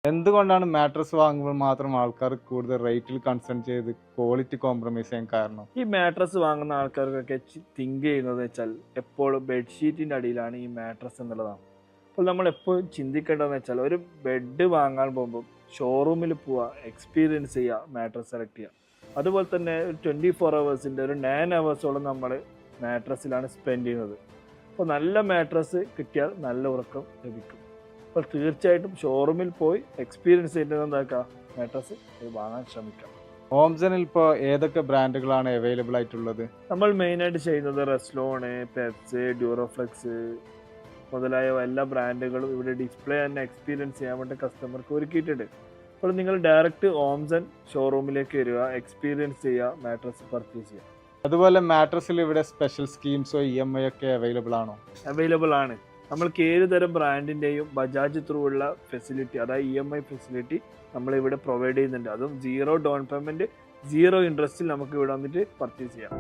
എന്തുകൊണ്ടാണ് മാട്രസ് വാങ്ങുമ്പോൾ മാത്രം ആൾക്കാർ കൂടുതൽ റേറ്റിൽ കൺസേൺ ചെയ്ത് ക്വാളിറ്റി കോംപ്രമൈസ് ചെയ്യാൻ കാരണം? ഈ മാട്രസ് വാങ്ങുന്ന ആൾക്കാർക്കൊക്കെ തിങ്ക് ചെയ്യുന്നത് വെച്ചാൽ എപ്പോഴും ബെഡ്ഷീറ്റിൻ്റെ അടിയിലാണ് ഈ മാട്രസ് എന്നുള്ളതാണ്. അപ്പോൾ നമ്മൾ എപ്പോഴും ചിന്തിക്കേണ്ടതെന്ന് വെച്ചാൽ ഒരു ബെഡ് വാങ്ങാൻ പോകുമ്പോൾ ഷോറൂമിൽ പോവുക, എക്സ്പീരിയൻസ് ചെയ്യുക, മാട്രസ് സെലക്ട് ചെയ്യുക. അതുപോലെ തന്നെ ഒരു 24 hours ഒരു 9 hours നമ്മൾ മാട്രസിലാണ് സ്പെൻഡ് ചെയ്യുന്നത്. അപ്പോൾ നല്ല മാട്രസ് കിട്ടിയാൽ നല്ല ഉറക്കം ലഭിക്കും. അപ്പോൾ തീർച്ചയായിട്ടും ഷോറൂമിൽ പോയി എക്സ്പീരിയൻസ് ചെയ്യുന്നത് എന്താക്കുക, മാട്രസ് വാങ്ങാൻ ശ്രമിക്കാം. ഹോംസണിൽ ഇപ്പോൾ ഏതൊക്കെ ബ്രാൻഡുകളാണ് അവൈലബിൾ ആയിട്ടുള്ളത്? നമ്മൾ മെയിനായിട്ട് ചെയ്യുന്നത് റെസ്ലോണ്, പെപ്സ്, ഡ്യൂറോഫ്ലെക്സ് മുതലായ എല്ലാ ബ്രാൻഡുകളും ഇവിടെ ഡിസ്പ്ലേ തന്നെ എക്സ്പീരിയൻസ് ചെയ്യാൻ വേണ്ടി കസ്റ്റമർക്ക് ഒരുക്കിയിട്ടുണ്ട്. അപ്പോൾ നിങ്ങൾ ഡയറക്റ്റ് ഹോംസൺ ഷോറൂമിലേക്ക് വരിക, എക്സ്പീരിയൻസ് ചെയ്യുക, മാട്രസ് പർച്ചേസ് ചെയ്യുക. അതുപോലെ മാട്രസിൽ ഇവിടെ സ്പെഷ്യൽ സ്കീംസോ EMI ഒക്കെ അവൈലബിൾ ആണോ? അവൈലബിൾ ആണ്. നമ്മൾക്ക് ഏത് തരം ബ്രാൻഡിൻ്റെയും ബജാജ് ത്രൂ ഉള്ള ഫെസിലിറ്റി, അതായത് EMI ഫെസിലിറ്റി നമ്മളിവിടെ പ്രൊവൈഡ് ചെയ്യുന്നുണ്ട്. അതും 0 ഡൗൺ പേയ്മെൻറ്റ്, 0 ഇൻട്രസ്റ്റിൽ നമുക്ക് ഇവിടെ വന്നിട്ട് പർച്ചേസ് ചെയ്യാം.